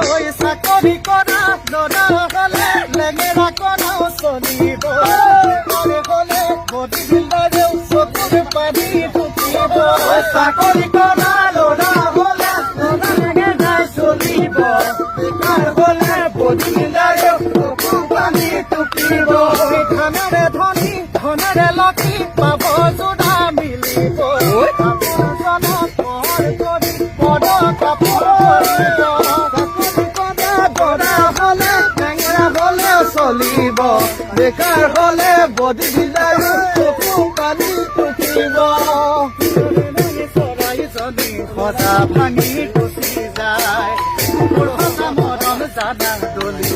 চাকৰি কৰা ল'ৰা হ'লে লেঙেৰা কৰাও চলিব হ'লে বডি বিল্ডাৰেও চকুৰ পানী টুকিব চাকৰি কৰা ল'ৰা হ'লে লেঙেৰাই চলিব বেকাৰ হ'লে বডি বিল্ডাৰেও চকুৰ পানী টুকিব ধনেৰে ধনী ধনেৰে লক্ষী পাব যোৰা মিলিব চলিব বেকাৰ হলে বডি বিল্ডাৰ চকু পানী টুকিব চৰাইজনী সজা ভাঙি গুচি যায় মৰম জানা দলি